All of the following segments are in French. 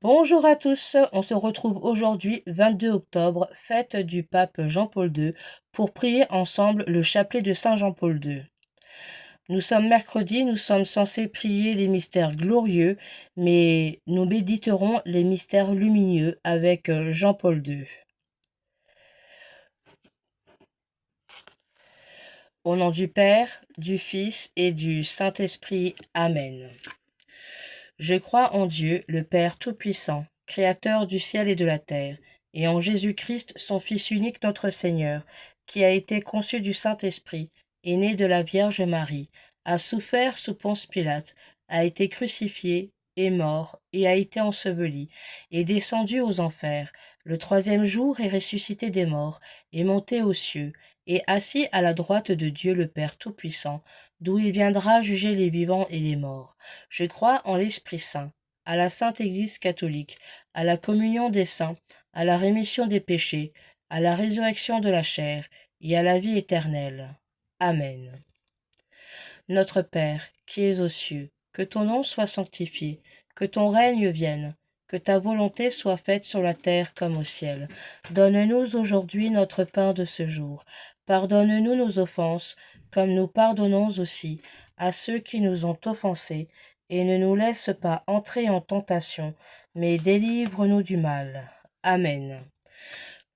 Bonjour à tous, on se retrouve aujourd'hui 22 octobre, fête du pape Jean-Paul II, pour prier ensemble le chapelet de Saint Jean-Paul II. Nous sommes mercredi, nous sommes censés prier les mystères glorieux, mais nous méditerons les mystères lumineux avec Jean-Paul II. Au nom du Père, du Fils et du Saint-Esprit. Amen. Je crois en Dieu, le Père Tout-Puissant, Créateur du ciel et de la terre, et en Jésus-Christ, son Fils unique notre Seigneur, qui a été conçu du Saint-Esprit, est né de la Vierge Marie, a souffert sous Ponce Pilate, a été crucifié, est mort, et a été enseveli, est descendu aux enfers, le troisième jour est ressuscité des morts, est monté aux cieux, et assis à la droite de Dieu le Père Tout-Puissant, d'où il viendra juger les vivants et les morts. Je crois en l'Esprit Saint, à la Sainte Église catholique, à la communion des saints, à la rémission des péchés, à la résurrection de la chair et à la vie éternelle. Amen. Notre Père, qui es aux cieux, que ton nom soit sanctifié, que ton règne vienne, que ta volonté soit faite sur la terre comme au ciel. Donne-nous aujourd'hui notre pain de ce jour. Pardonne-nous nos offenses, comme nous pardonnons aussi à ceux qui nous ont offensés, et ne nous laisse pas entrer en tentation, mais délivre-nous du mal. Amen.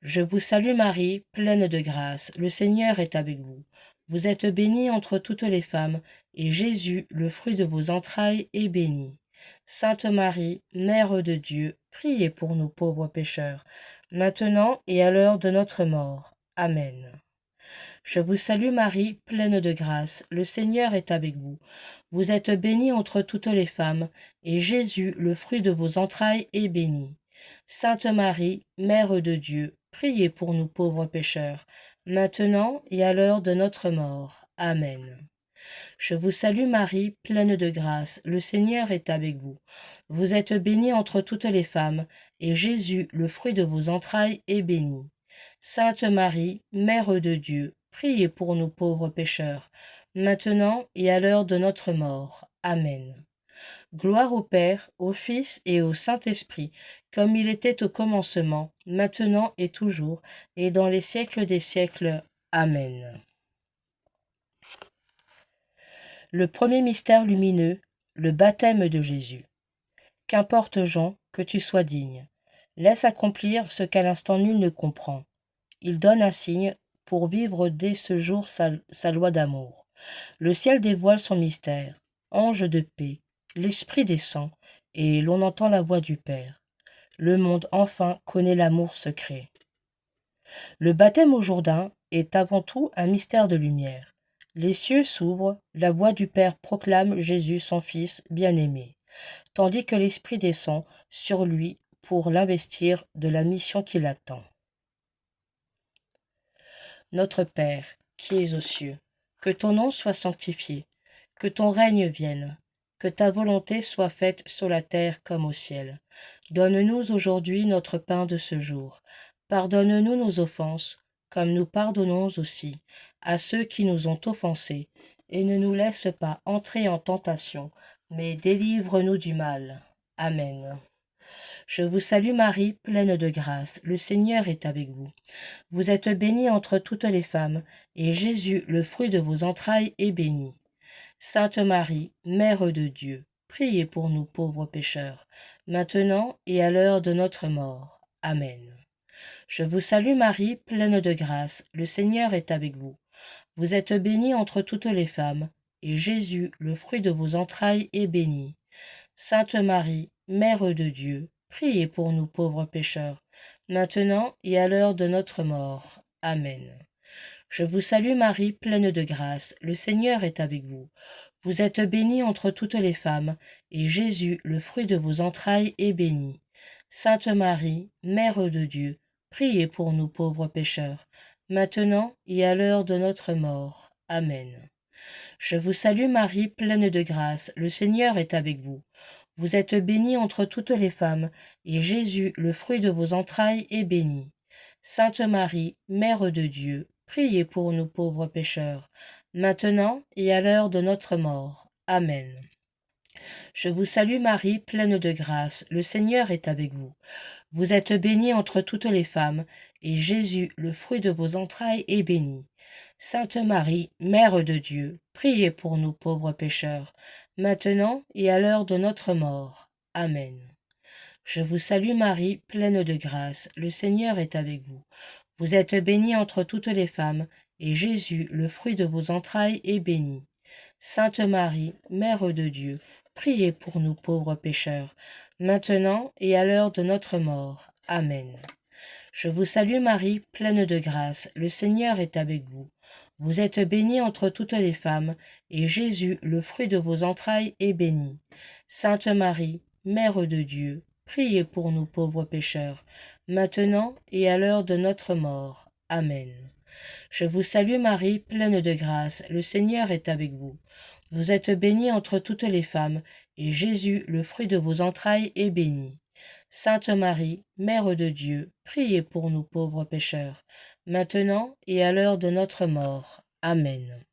Je vous salue Marie, pleine de grâce, le Seigneur est avec vous. Vous êtes bénie entre toutes les femmes, et Jésus, le fruit de vos entrailles, est béni. Sainte Marie, Mère de Dieu, priez pour nous pauvres pécheurs, maintenant et à l'heure de notre mort. Amen. Je vous salue Marie, pleine de grâce, le Seigneur est avec vous. Vous êtes bénie entre toutes les femmes, et Jésus, le fruit de vos entrailles, est béni. Sainte Marie, Mère de Dieu, priez pour nous pauvres pécheurs, maintenant et à l'heure de notre mort. Amen. Je vous salue Marie, pleine de grâce, le Seigneur est avec vous. Vous êtes bénie entre toutes les femmes, et Jésus, le fruit de vos entrailles, est béni. Sainte Marie, Mère de Dieu, priez pour nous pauvres pécheurs, maintenant et à l'heure de notre mort. Amen. Gloire au Père, au Fils et au Saint-Esprit, comme il était au commencement, maintenant et toujours, et dans les siècles des siècles. Amen. Le premier mystère lumineux, le baptême de Jésus. Qu'importe, Jean, que tu sois digne. Laisse accomplir ce qu'à l'instant nul ne comprend. Il donne un signe pour vivre dès ce jour sa loi d'amour. Le ciel dévoile son mystère. Ange de paix, l'Esprit descend, et l'on entend la voix du Père. Le monde enfin connaît l'amour secret. Le baptême au Jourdain est avant tout un mystère de lumière. Les cieux s'ouvrent, la voix du Père proclame Jésus son Fils bien-aimé, tandis que l'Esprit descend sur lui pour l'investir de la mission qui l'attend. Notre Père, qui es aux cieux, que ton nom soit sanctifié, que ton règne vienne, que ta volonté soit faite sur la terre comme au ciel. Donne-nous aujourd'hui notre pain de ce jour. Pardonne-nous nos offenses, comme nous pardonnons aussi à ceux qui nous ont offensés, et ne nous laisse pas entrer en tentation, mais délivre-nous du mal. Amen. Je vous salue Marie, pleine de grâce, le Seigneur est avec vous. Vous êtes bénie entre toutes les femmes, et Jésus, le fruit de vos entrailles, est béni. Sainte Marie, Mère de Dieu, priez pour nous pauvres pécheurs, maintenant et à l'heure de notre mort. Amen. Je vous salue Marie, pleine de grâce, le Seigneur est avec vous. Vous êtes bénie entre toutes les femmes, et Jésus, le fruit de vos entrailles, est béni. Sainte Marie, Mère de Dieu, priez pour nous pauvres pécheurs, maintenant et à l'heure de notre mort. Amen. Je vous salue Marie, pleine de grâce, le Seigneur est avec vous. Vous êtes bénie entre toutes les femmes, et Jésus, le fruit de vos entrailles, est béni. Sainte Marie, Mère de Dieu, priez pour nous pauvres pécheurs, maintenant et à l'heure de notre mort. Amen. Je vous salue Marie, pleine de grâce, le Seigneur est avec vous. Vous êtes bénie entre toutes les femmes, et Jésus, le fruit de vos entrailles, est béni. Sainte Marie, Mère de Dieu, priez pour nous pauvres pécheurs, maintenant et à l'heure de notre mort. Amen. Je vous salue Marie, pleine de grâce, le Seigneur est avec vous. Vous êtes bénie entre toutes les femmes, et Jésus, le fruit de vos entrailles, est béni. Sainte Marie, Mère de Dieu, priez pour nous pauvres pécheurs, maintenant et à l'heure de notre mort. Amen. Je vous salue Marie, pleine de grâce, le Seigneur est avec vous. Vous êtes bénie entre toutes les femmes, et Jésus, le fruit de vos entrailles, est béni. Sainte Marie, Mère de Dieu, priez pour nous pauvres pécheurs, maintenant et à l'heure de notre mort. Amen. Je vous salue Marie, pleine de grâce, le Seigneur est avec vous. Vous êtes bénie entre toutes les femmes, et Jésus, le fruit de vos entrailles, est béni. Sainte Marie, Mère de Dieu, priez pour nous pauvres pécheurs, maintenant et à l'heure de notre mort. Amen. Je vous salue Marie, pleine de grâce, le Seigneur est avec vous. Vous êtes bénie entre toutes les femmes, et Jésus, le fruit de vos entrailles, est béni. Sainte Marie, Mère de Dieu, priez pour nous pauvres pécheurs, maintenant et à l'heure de notre mort. Amen.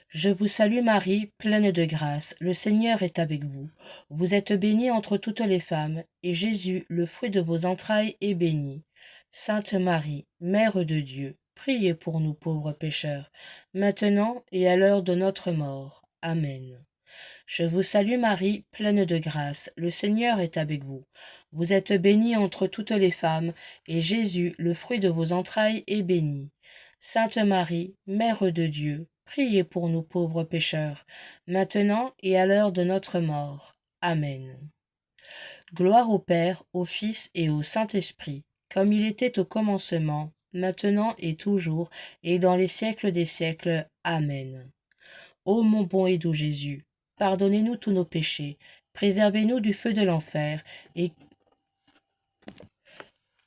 Je vous salue Marie, pleine de grâce, le Seigneur est avec vous. Vous êtes bénie entre toutes les femmes, et Jésus, le fruit de vos entrailles, est béni. Sainte Marie, Mère de Dieu, priez pour nous pauvres pécheurs, maintenant et à l'heure de notre mort. Amen. Je vous salue Marie, pleine de grâce, le Seigneur est avec vous. Vous êtes bénie entre toutes les femmes, et Jésus, le fruit de vos entrailles, est béni. Sainte Marie, Mère de Dieu, priez pour nous pauvres pécheurs, maintenant et à l'heure de notre mort. Amen. Gloire au Père, au Fils et au Saint-Esprit, comme il était au commencement, maintenant et toujours, et dans les siècles des siècles. Amen. Ô mon bon et doux Jésus, pardonnez-nous tous nos péchés, préservez-nous du feu de l'enfer, et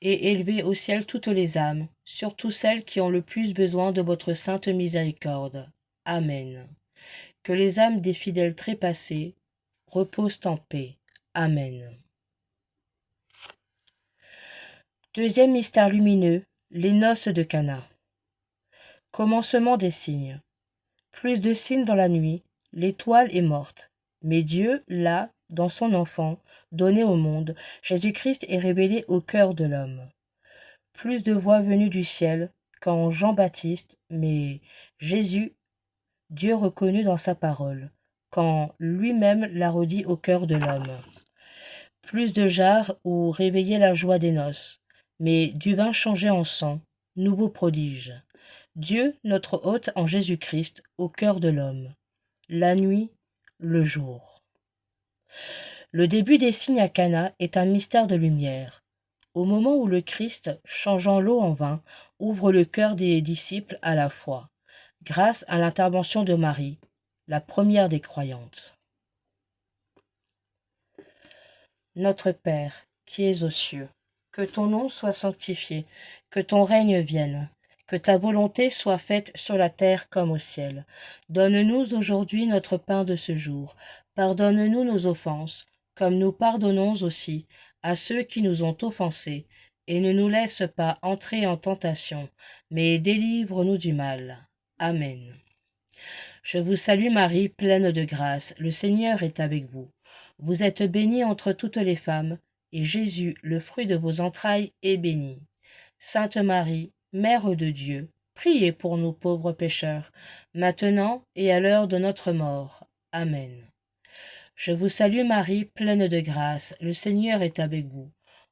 élevez au ciel toutes les âmes, surtout celles qui ont le plus besoin de votre sainte miséricorde. Amen. Que les âmes des fidèles trépassés reposent en paix. Amen. Deuxième mystère lumineux, les noces de Cana. Commencement des signes. Plus de signes dans la nuit, l'étoile est morte. Mais Dieu, là, dans son enfant, donné au monde, Jésus-Christ est révélé au cœur de l'homme. Plus de voix venues du ciel qu'en Jean-Baptiste, mais Jésus, Dieu reconnu dans sa parole, quand lui-même l'a redit au cœur de l'homme. Plus de jarres où réveillait la joie des noces, mais du vin changé en sang, nouveau prodige. Dieu, notre hôte en Jésus-Christ, au cœur de l'homme. La nuit, le jour. Le début des signes à Cana est un mystère de lumière. Au moment où le Christ, changeant l'eau en vin, ouvre le cœur des disciples à la foi, grâce à l'intervention de Marie, la première des croyantes. Notre Père, qui es aux cieux, que ton nom soit sanctifié, que ton règne vienne, que ta volonté soit faite sur la terre comme au ciel. Donne-nous aujourd'hui notre pain de ce jour. Pardonne-nous nos offenses, comme nous pardonnons aussi à ceux qui nous ont offensés, et ne nous laisse pas entrer en tentation, mais délivre-nous du mal. Amen. Je vous salue Marie, pleine de grâce, le Seigneur est avec vous. Vous êtes bénie entre toutes les femmes, et Jésus, le fruit de vos entrailles, est béni. Sainte Marie, Mère de Dieu, priez pour nous pauvres pécheurs, maintenant et à l'heure de notre mort. Amen. Je vous salue Marie, pleine de grâce, le Seigneur est avec vous.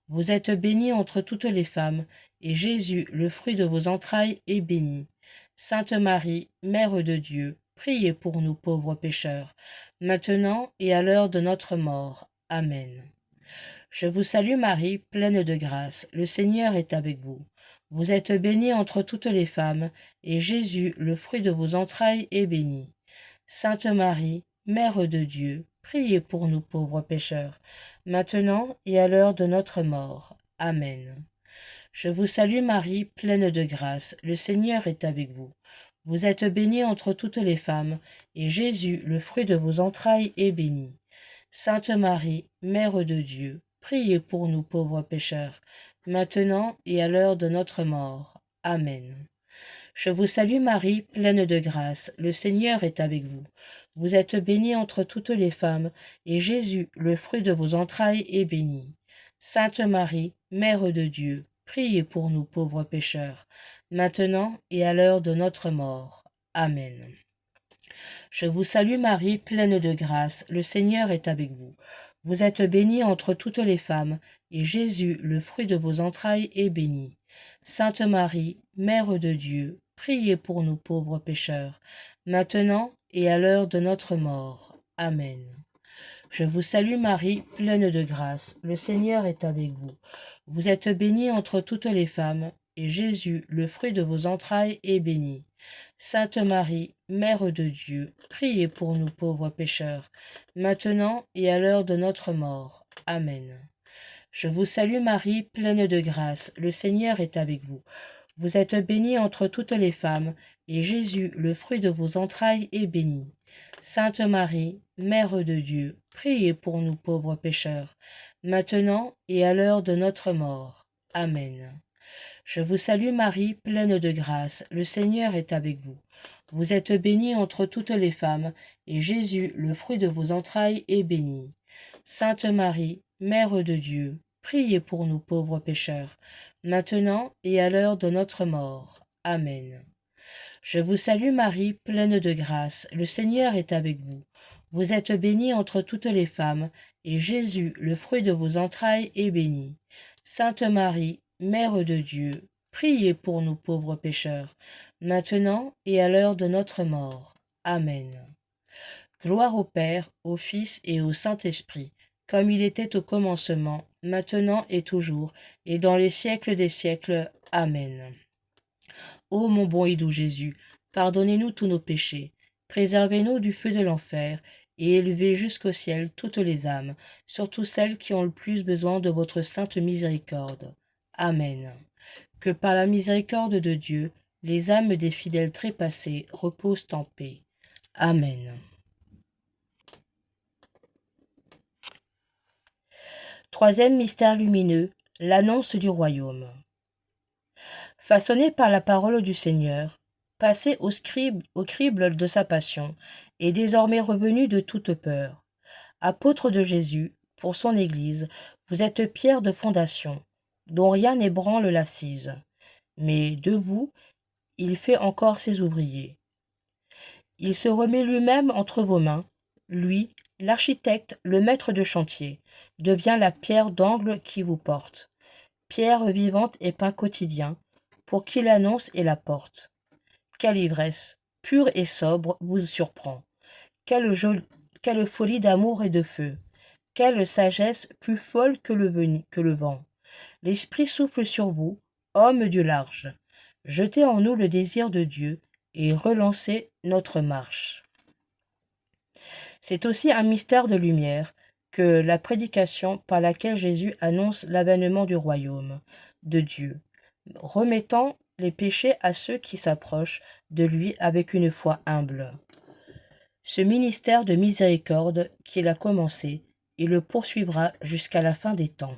Vous êtes bénie entre toutes les femmes, et Jésus, le fruit de vos entrailles, est béni. Sainte Marie, Mère de Dieu, priez pour nous pauvres pécheurs, maintenant et à l'heure de notre mort. Amen. Je vous salue Marie, pleine de grâce, le Seigneur est avec vous. Vous êtes bénie entre toutes les femmes, et Jésus, le fruit de vos entrailles, est béni. Sainte Marie, Mère de Dieu, priez pour nous pauvres pécheurs, maintenant et à l'heure de notre mort. Amen. Je vous salue Marie, pleine de grâce, le Seigneur est avec vous. Vous êtes bénie entre toutes les femmes, et Jésus, le fruit de vos entrailles, est béni. Sainte Marie, Mère de Dieu, priez pour nous pauvres pécheurs, maintenant et à l'heure de notre mort. Amen. Je vous salue Marie, pleine de grâce, le Seigneur est avec vous. vous êtes bénie entre toutes les femmes, et Jésus, le fruit de vos entrailles, est béni. Sainte Marie, Mère de Dieu, priez pour nous pauvres pécheurs, maintenant et à l'heure de notre mort. Amen. Je vous salue Marie, pleine de grâce, le Seigneur est avec vous. Vous êtes bénie entre toutes les femmes, et Jésus, le fruit de vos entrailles, est béni. Sainte Marie, Mère de Dieu, priez pour nous pauvres pécheurs, maintenant et à l'heure de notre mort. Amen. Je vous salue Marie, pleine de grâce, le Seigneur est avec vous. Vous êtes bénie entre toutes les femmes, et Jésus, le fruit de vos entrailles, est béni. Sainte Marie, Mère de Dieu, priez pour nous pauvres pécheurs, maintenant et à l'heure de notre mort. Amen. Je vous salue Marie, pleine de grâce, le Seigneur est avec vous. Vous êtes bénie entre toutes les femmes, et Jésus, le fruit de vos entrailles, est béni. Sainte Marie, Mère de Dieu, priez pour nous pauvres pécheurs, maintenant et à l'heure de notre mort. Amen. Je vous salue Marie, pleine de grâce, le Seigneur est avec vous. Vous êtes bénie entre toutes les femmes, et Jésus, le fruit de vos entrailles, est béni. Sainte Marie, Mère de Dieu, priez pour nous pauvres pécheurs, maintenant et à l'heure de notre mort. Amen. Je vous salue Marie, pleine de grâce, le Seigneur est avec vous. Vous êtes bénie entre toutes les femmes, et Jésus, le fruit de vos entrailles, est béni. Sainte Marie, Mère de Dieu, priez pour nous pauvres pécheurs, maintenant et à l'heure de notre mort. Amen. Gloire au Père, au Fils et au Saint-Esprit, comme il était au commencement, maintenant et toujours, et dans les siècles des siècles. Amen. Ô mon bon et doux Jésus, pardonnez-nous tous nos péchés, préservez-nous du feu de l'enfer, et élevez jusqu'au ciel toutes les âmes, surtout celles qui ont le plus besoin de votre sainte miséricorde. Amen. Que par la miséricorde de Dieu, les âmes des fidèles trépassés reposent en paix. Amen. Troisième mystère lumineux, l'annonce du royaume. Façonné par la parole du Seigneur, passé au crible de sa passion, et désormais revenu de toute peur. Apôtre de Jésus, pour son Église, vous êtes pierre de fondation, dont rien n'ébranle l'assise. Mais debout, il fait encore ses ouvriers. Il se remet lui-même entre vos mains, lui, l'architecte, le maître de chantier, devient la pierre d'angle qui vous porte, pierre vivante et pain quotidien, pour qui l'annonce et la porte. Quelle ivresse, pure et sobre, vous surprend. Quelle folie d'amour et de feu. Quelle sagesse plus folle que le vent. L'Esprit souffle sur vous, homme du large. Jetez en nous le désir de Dieu et relancez notre marche. C'est aussi un mystère de lumière que la prédication par laquelle Jésus annonce l'avènement du royaume de Dieu, remettant les péchés à ceux qui s'approchent de lui avec une foi humble. Ce ministère de miséricorde qu'il a commencé, il le poursuivra jusqu'à la fin des temps.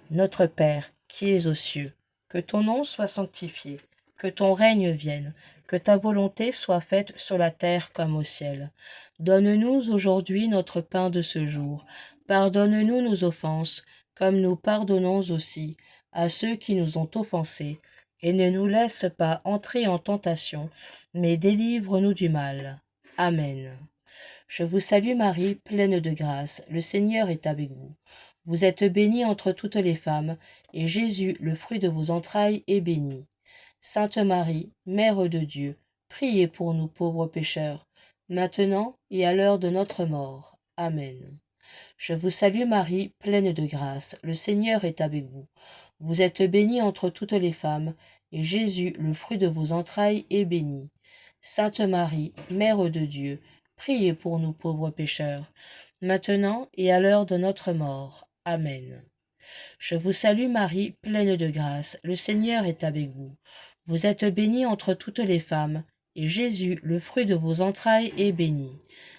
Notre Père, qui es aux cieux, que ton nom soit sanctifié, que ton règne vienne, que ta volonté soit faite sur la terre comme au ciel. Donne-nous aujourd'hui notre pain de ce jour. Pardonne-nous nos offenses, comme nous pardonnons aussi à ceux qui nous ont offensés. Et ne nous laisse pas entrer en tentation, mais délivre-nous du mal. Amen. Je vous salue Marie, pleine de grâce, le Seigneur est avec vous. Vous êtes bénie entre toutes les femmes, et Jésus, le fruit de vos entrailles, est béni. Sainte Marie, Mère de Dieu, priez pour nous pauvres pécheurs, maintenant et à l'heure de notre mort. Amen. Je vous salue Marie, pleine de grâce, le Seigneur est avec vous. Vous êtes bénie entre toutes les femmes, et Jésus, le fruit de vos entrailles, est béni. Sainte Marie, Mère de Dieu, priez pour nous pauvres pécheurs, maintenant et à l'heure de notre mort. Amen. Je vous salue Marie, pleine de grâce, le Seigneur est avec vous. Vous êtes bénie entre toutes les femmes, et Jésus, le fruit de vos entrailles, est béni.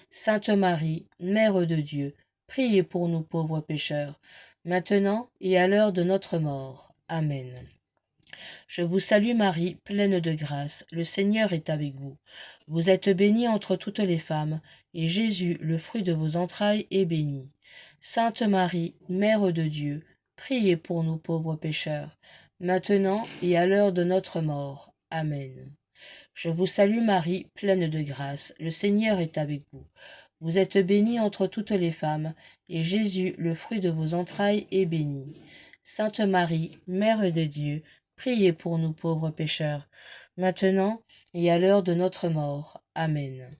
Sainte Marie, Mère de Dieu, priez pour nous pauvres pécheurs, maintenant et à l'heure de notre mort. Amen. Je vous salue Marie, pleine de grâce, le Seigneur est avec vous. Vous êtes bénie entre toutes les femmes, et Jésus, le fruit de vos entrailles, est béni. Sainte Marie, Mère de Dieu, priez pour nous pauvres pécheurs, maintenant et à l'heure de notre mort. Amen. Je vous salue Marie, pleine de grâce, le Seigneur est avec vous. Vous êtes bénie entre toutes les femmes, et Jésus, le fruit de vos entrailles, est béni. Sainte Marie, Mère de Dieu, priez pour nous pauvres pécheurs, maintenant et à l'heure de notre mort. Amen.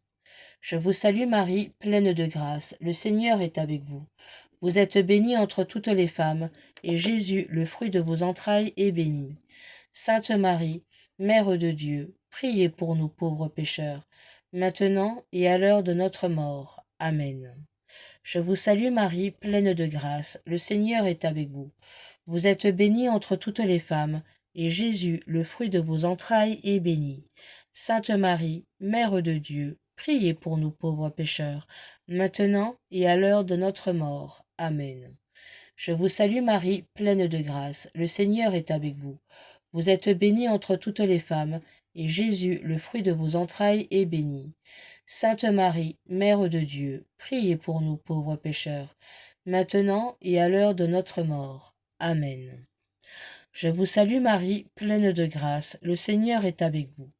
Je vous salue Marie, pleine de grâce, le Seigneur est avec vous. Vous êtes bénie entre toutes les femmes, et Jésus, le fruit de vos entrailles, est béni. Sainte Marie, Mère de Dieu, priez pour nous pauvres pécheurs, maintenant et à l'heure de notre mort. Amen. Je vous salue Marie, pleine de grâce, le Seigneur est avec vous. Vous êtes bénie entre toutes les femmes, et Jésus, le fruit de vos entrailles, est béni. Sainte Marie, Mère de Dieu, priez pour nous pauvres pécheurs, maintenant et à l'heure de notre mort. Amen. Je vous salue Marie, pleine de grâce, le Seigneur est avec vous. Vous êtes bénie entre toutes les femmes, et Jésus, le fruit de vos entrailles, est béni. Sainte Marie, Mère de Dieu, priez pour nous pauvres pécheurs, maintenant et à l'heure de notre mort. Amen. Je vous salue Marie, pleine de grâce, le Seigneur est avec vous.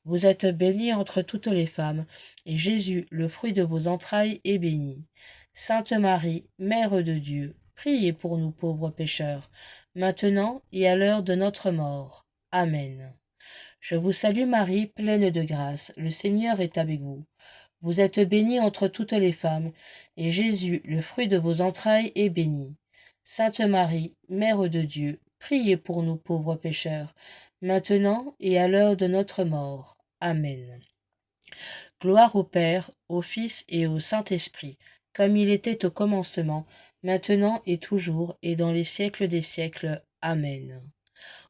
Vous êtes bénie entre toutes les femmes, et Jésus, le fruit de vos entrailles, est béni. Sainte Marie, Mère de Dieu, priez pour nous pauvres pécheurs, maintenant et à l'heure de notre mort. Amen. Je vous salue Marie, pleine de grâce, le Seigneur est avec vous. Vous êtes bénie entre toutes les femmes, et Jésus, le fruit de vos entrailles, est béni. Sainte Marie, Mère de Dieu, priez pour nous pauvres pécheurs, maintenant et à l'heure de notre mort. Amen. Gloire au Père, au Fils et au Saint-Esprit, comme il était au commencement, maintenant et toujours, et dans les siècles des siècles. Amen.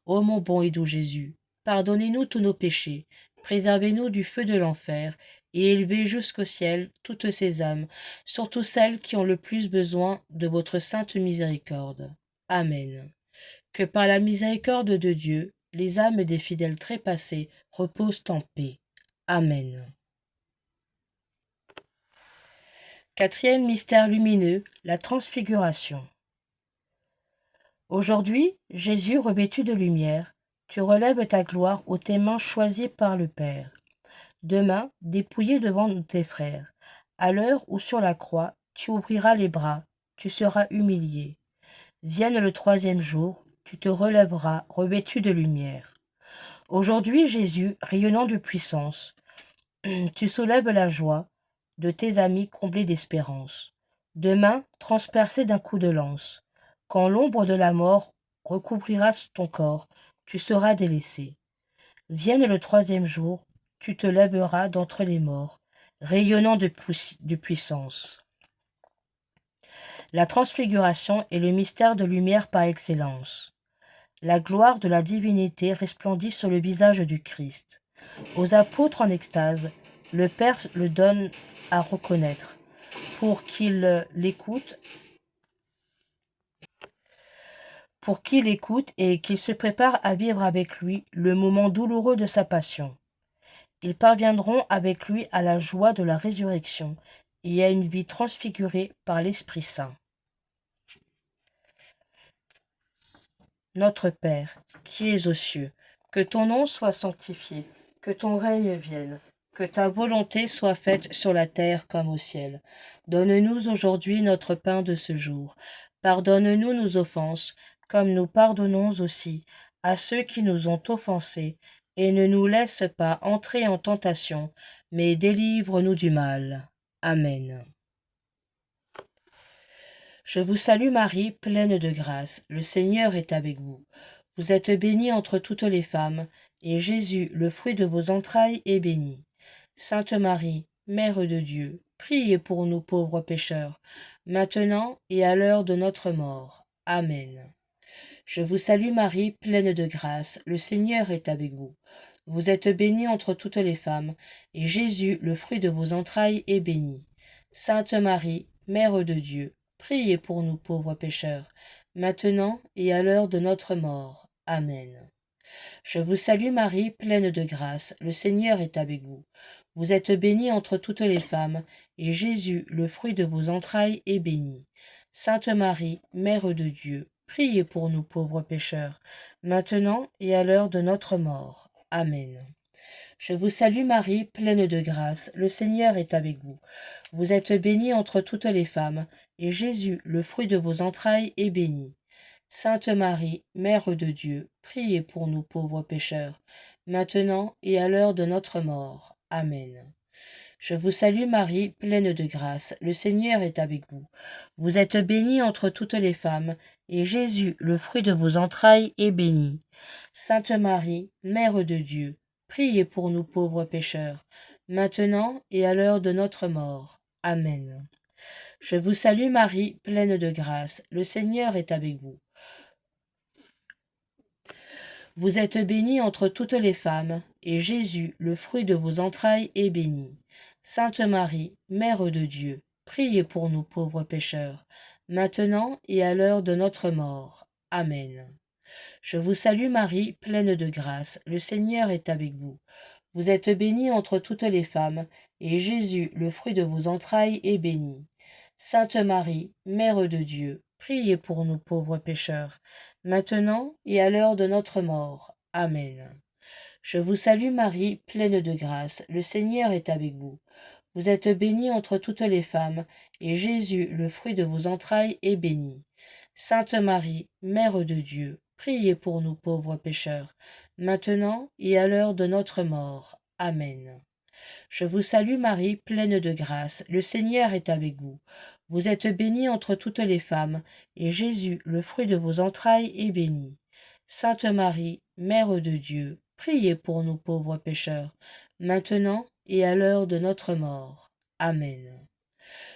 Ô mon bon et doux Jésus, pardonnez-nous tous nos péchés, préservez-nous du feu de l'enfer, et élevez jusqu'au ciel toutes ces âmes, surtout celles qui ont le plus besoin de votre sainte miséricorde. Amen. Que par la miséricorde de Dieu, les âmes des fidèles trépassés reposent en paix. Amen. Quatrième mystère lumineux, la transfiguration. Aujourd'hui, Jésus revêtu de lumière, tu relèves ta gloire aux tes mains choisies par le Père. Demain, dépouillé devant tes frères, à l'heure où sur la croix, tu ouvriras les bras, tu seras humilié. Vienne le troisième jour, tu te relèveras revêtu de lumière. Aujourd'hui, Jésus, rayonnant de puissance, tu soulèves la joie de tes amis comblés d'espérance. Demain, transpercé d'un coup de lance, quand l'ombre de la mort recouvrira ton corps, tu seras délaissé. Vienne le troisième jour, tu te lèveras d'entre les morts, rayonnant de puissance. La transfiguration est le mystère de lumière par excellence. La gloire de la divinité resplendit sur le visage du Christ. Aux apôtres en extase, le Père le donne à reconnaître, pour qu'ils l'écoutent, et qu'ils se préparent à vivre avec lui le moment douloureux de sa passion. Ils parviendront avec lui à la joie de la résurrection et à une vie transfigurée par l'Esprit Saint. Notre Père, qui es aux cieux, que ton nom soit sanctifié, que ton règne vienne, que ta volonté soit faite sur la terre comme au ciel. Donne-nous aujourd'hui notre pain de ce jour. Pardonne-nous nos offenses, comme nous pardonnons aussi à ceux qui nous ont offensés, et ne nous laisse pas entrer en tentation, mais délivre-nous du mal. Amen. Je vous salue Marie, pleine de grâce, le Seigneur est avec vous. Vous êtes bénie entre toutes les femmes, et Jésus, le fruit de vos entrailles, est béni. Sainte Marie, Mère de Dieu, priez pour nous pauvres pécheurs, maintenant et à l'heure de notre mort. Amen. Je vous salue Marie, pleine de grâce, le Seigneur est avec vous. Vous êtes bénie entre toutes les femmes, et Jésus, le fruit de vos entrailles, est béni. Sainte Marie, Mère de Dieu, priez pour nous pauvres pécheurs, maintenant et à l'heure de notre mort. Amen. Je vous salue Marie, pleine de grâce, le Seigneur est avec vous. Vous êtes bénie entre toutes les femmes, et Jésus, le fruit de vos entrailles, est béni. Sainte Marie, Mère de Dieu, priez pour nous pauvres pécheurs, maintenant et à l'heure de notre mort. Amen. Je vous salue Marie, pleine de grâce, le Seigneur est avec vous. Vous êtes bénie entre toutes les femmes, et Jésus, le fruit de vos entrailles, est béni. Sainte Marie, Mère de Dieu, priez pour nous pauvres pécheurs, maintenant et à l'heure de notre mort. Amen. Je vous salue Marie, pleine de grâce, le Seigneur est avec vous. Vous êtes bénie entre toutes les femmes, et Jésus, le fruit de vos entrailles, est béni. Sainte Marie, Mère de Dieu, priez pour nous pauvres pécheurs, maintenant et à l'heure de notre mort. Amen. Je vous salue Marie, pleine de grâce, le Seigneur est avec vous. Vous êtes bénie entre toutes les femmes, et Jésus, le fruit de vos entrailles, est béni. Sainte Marie, Mère de Dieu, priez pour nous pauvres pécheurs, maintenant et à l'heure de notre mort. Amen. Je vous salue Marie, pleine de grâce, le Seigneur est avec vous. Vous êtes bénie entre toutes les femmes, et Jésus, le fruit de vos entrailles, est béni. Sainte Marie, Mère de Dieu, priez pour nous pauvres pécheurs, maintenant et à l'heure de notre mort. Amen. Je vous salue Marie, pleine de grâce, le Seigneur est avec vous. Vous êtes bénie entre toutes les femmes, et Jésus, le fruit de vos entrailles, est béni. Sainte Marie, Mère de Dieu, priez pour nous pauvres pécheurs, maintenant et à l'heure de notre mort. Amen. Je vous salue Marie, pleine de grâce, le Seigneur est avec vous. Vous êtes bénie entre toutes les femmes, et Jésus, le fruit de vos entrailles, est béni. Sainte Marie, Mère de Dieu, priez pour nous pauvres pécheurs, maintenant et à l'heure de notre mort. Amen.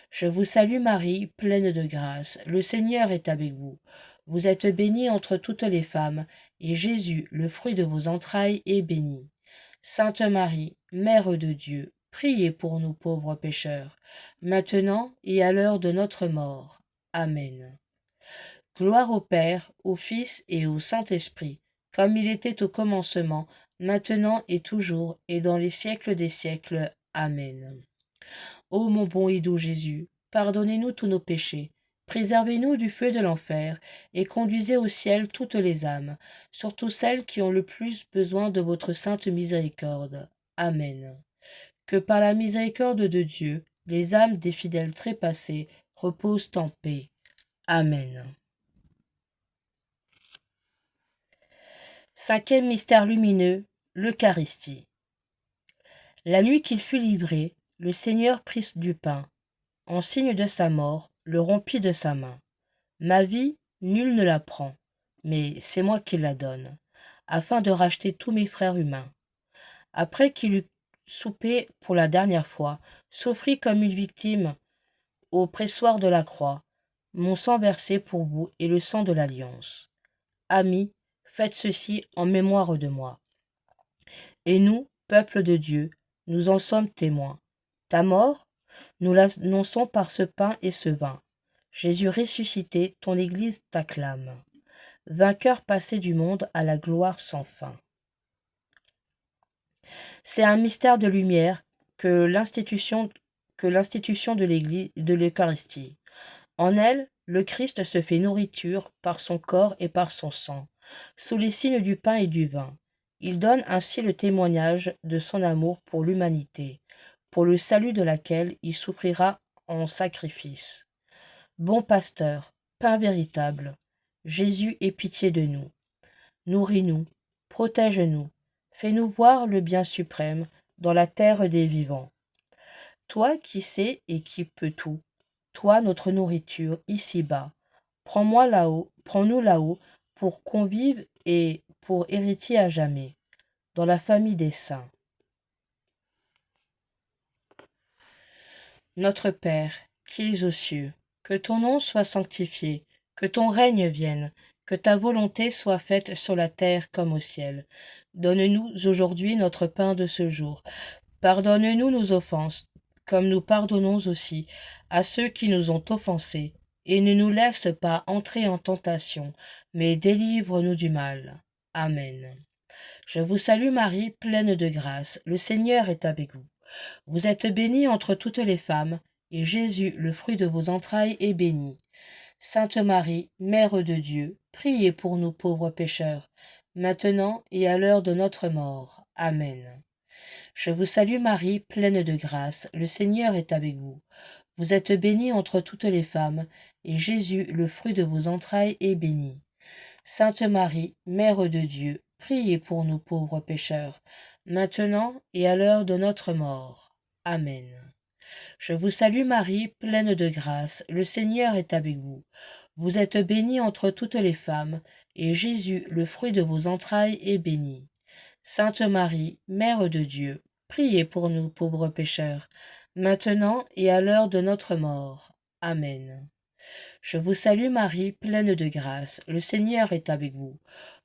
Je vous salue Marie, pleine de grâce, le Seigneur est avec vous. Vous êtes bénie entre toutes les femmes, et Jésus, le fruit de vos entrailles, est béni. Sainte Marie, Mère de Dieu, priez pour nous pauvres pécheurs, maintenant et à l'heure de notre mort. Amen. Gloire au Père, au Fils et au Saint-Esprit, comme il était au commencement, maintenant et toujours, et dans les siècles des siècles. Amen. Ô mon bon et doux Jésus, pardonnez-nous tous nos péchés, préservez-nous du feu de l'enfer, et conduisez au ciel toutes les âmes, surtout celles qui ont le plus besoin de votre sainte miséricorde. Amen. Que par la miséricorde de Dieu, les âmes des fidèles trépassés reposent en paix. Amen. Cinquième mystère lumineux, l'Eucharistie. La nuit qu'il fut livré, le Seigneur prit du pain. En signe de sa mort, le rompit de sa main. Ma vie, nul ne la prend, mais c'est moi qui la donne, afin de racheter tous mes frères humains. Après qu'il eut soupé pour la dernière fois, s'offrit comme une victime au pressoir de la croix, mon sang versé pour vous et le sang de l'alliance. Amis, faites ceci en mémoire de moi. Et nous, peuple de Dieu, nous en sommes témoins. Ta mort, nous l'annonçons par ce pain et ce vin. Jésus ressuscité, ton Église t'acclame. Vainqueur passé du monde à la gloire sans fin. C'est un mystère de lumière que l'institution de l'Église, de l'Eucharistie. En elle, le Christ se fait nourriture par son corps et par son sang, sous les signes du pain et du vin. Il donne ainsi le témoignage de son amour pour l'humanité, pour le salut de laquelle il souffrira en sacrifice. Bon pasteur, pain véritable, Jésus aie pitié de nous. Nourris-nous, protège-nous, fais-nous voir le bien suprême dans la terre des vivants. Toi qui sais et qui peux tout, toi notre nourriture ici-bas, prends-nous là-haut pour convives et pour héritiers à jamais, dans la famille des saints. Notre Père, qui es aux cieux, que ton nom soit sanctifié, que ton règne vienne, que ta volonté soit faite sur la terre comme au ciel. Donne-nous aujourd'hui notre pain de ce jour. Pardonne-nous nos offenses, comme nous pardonnons aussi à ceux qui nous ont offensés. Et ne nous laisse pas entrer en tentation, mais délivre-nous du mal. Amen. Je vous salue Marie, pleine de grâce, le Seigneur est avec vous. Vous êtes bénie entre toutes les femmes, et Jésus, le fruit de vos entrailles, est béni. Sainte Marie, Mère de Dieu, priez pour nous pauvres pécheurs, maintenant et à l'heure de notre mort. Amen. Je vous salue Marie, pleine de grâce, le Seigneur est avec vous. Vous êtes bénie entre toutes les femmes, et Jésus, le fruit de vos entrailles, est béni. Sainte Marie, Mère de Dieu, priez pour nous pauvres pécheurs, maintenant et à l'heure de notre mort. Amen. Je vous salue Marie, pleine de grâce, le Seigneur est avec vous. Vous êtes bénie entre toutes les femmes, et Jésus, le fruit de vos entrailles, est béni. Sainte Marie, Mère de Dieu, priez pour nous pauvres pécheurs, maintenant et à l'heure de notre mort. Amen. Je vous salue Marie, pleine de grâce, le Seigneur est avec vous.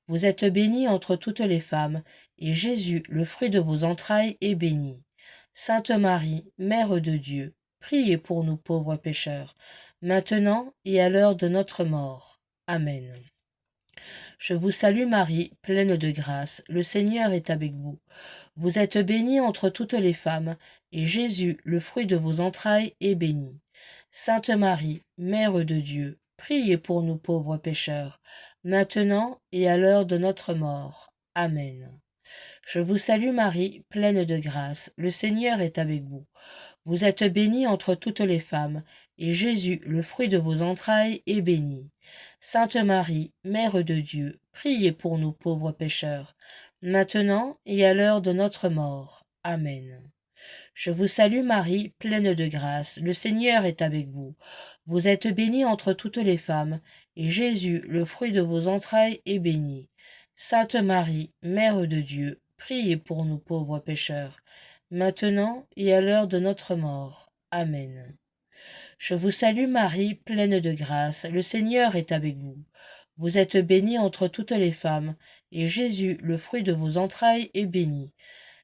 Vous êtes bénie entre toutes les femmes, et Jésus, le fruit de vos entrailles, est béni. Sainte Marie, Mère de Dieu, priez pour nous pauvres pécheurs, maintenant et à l'heure de notre mort. Amen. Je vous salue Marie, pleine de grâce, le Seigneur est avec vous. Vous êtes bénie entre toutes les femmes, et Jésus, le fruit de vos entrailles, est béni. Sainte Marie, Mère de Dieu, priez pour nous pauvres pécheurs, maintenant et à l'heure de notre mort. Amen. Je vous salue Marie, pleine de grâce, le Seigneur est avec vous. Vous êtes bénie entre toutes les femmes, et Jésus, le fruit de vos entrailles, est béni. Sainte Marie, Mère de Dieu, priez pour nous pauvres pécheurs, maintenant et à l'heure de notre mort. Amen. Je vous salue Marie, pleine de grâce, le Seigneur est avec vous. Vous êtes bénie entre toutes les femmes, et Jésus, le fruit de vos entrailles, est béni. Sainte Marie, Mère de Dieu, priez pour nous pauvres pécheurs, maintenant et à l'heure de notre mort. Amen. Je vous salue Marie, pleine de grâce, le Seigneur est avec vous. Vous êtes bénie entre toutes les femmes, et Jésus, le fruit de vos entrailles, est béni.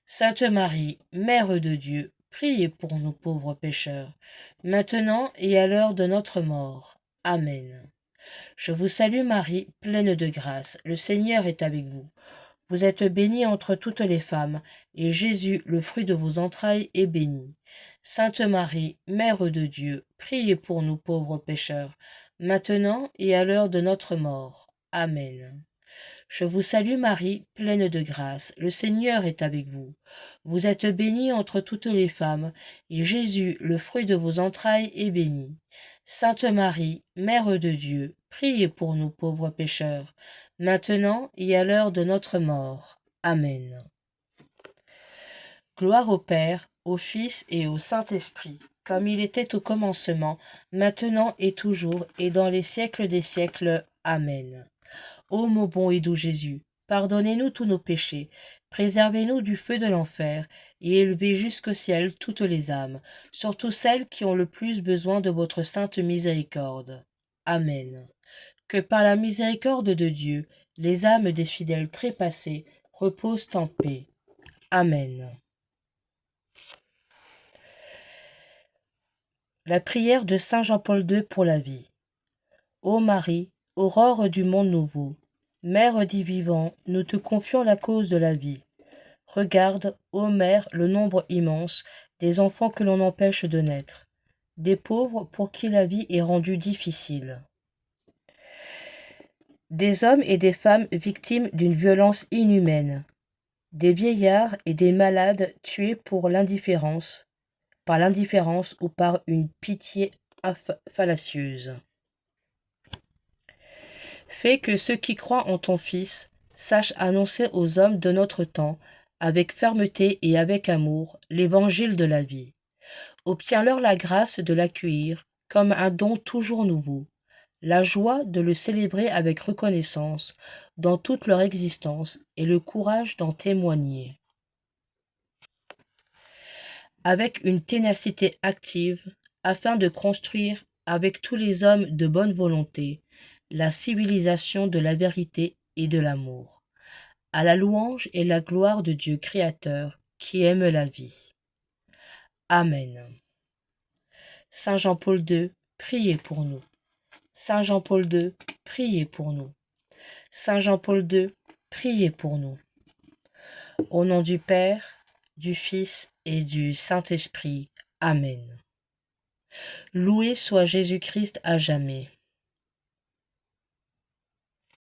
Sainte Marie, Mère de Dieu, priez pour nous pauvres pécheurs, maintenant et à l'heure de notre mort. Amen. Je vous salue Marie, pleine de grâce, le Seigneur est avec vous. Vous êtes bénie entre toutes les femmes, et Jésus, le fruit de vos entrailles, est béni. Sainte Marie, Mère de Dieu, priez pour nous pauvres pécheurs, maintenant et à l'heure de notre mort. Amen. Je vous salue Marie, pleine de grâce, le Seigneur est avec vous. Vous êtes bénie entre toutes les femmes, et Jésus, le fruit de vos entrailles, est béni. Sainte Marie, Mère de Dieu, priez pour nous pauvres pécheurs, maintenant et à l'heure de notre mort. Amen. Gloire au Père, au Fils et au Saint-Esprit, comme il était au commencement, maintenant et toujours, et dans les siècles des siècles. Amen. Ô mon bon et doux Jésus, pardonnez-nous tous nos péchés, préservez-nous du feu de l'enfer, et élevez jusqu'au ciel toutes les âmes, surtout celles qui ont le plus besoin de votre sainte miséricorde. Amen. Que par la miséricorde de Dieu, les âmes des fidèles trépassés reposent en paix. Amen. La prière de Saint Jean-Paul II pour la vie. Ô Marie, aurore du monde nouveau, Mère dit vivant, nous te confions la cause de la vie. Regarde, ô Mère, le nombre immense des enfants que l'on empêche de naître, des pauvres pour qui la vie est rendue difficile, des hommes et des femmes victimes d'une violence inhumaine, des vieillards et des malades tués par l'indifférence ou par une pitié fallacieuse. Fais que ceux qui croient en ton Fils sachent annoncer aux hommes de notre temps, avec fermeté et avec amour, l'évangile de la vie. Obtiens-leur la grâce de l'accueillir comme un don toujours nouveau, la joie de le célébrer avec reconnaissance dans toute leur existence et le courage d'en témoigner. Avec une ténacité active, afin de construire, avec tous les hommes de bonne volonté, la civilisation de la vérité et de l'amour, à la louange et la gloire de Dieu Créateur qui aime la vie. Amen. Saint Jean-Paul II, priez pour nous. Saint Jean-Paul II, priez pour nous. Saint Jean-Paul II, priez pour nous. Au nom du Père, du Fils et du Saint-Esprit. Amen. Loué soit Jésus-Christ à jamais.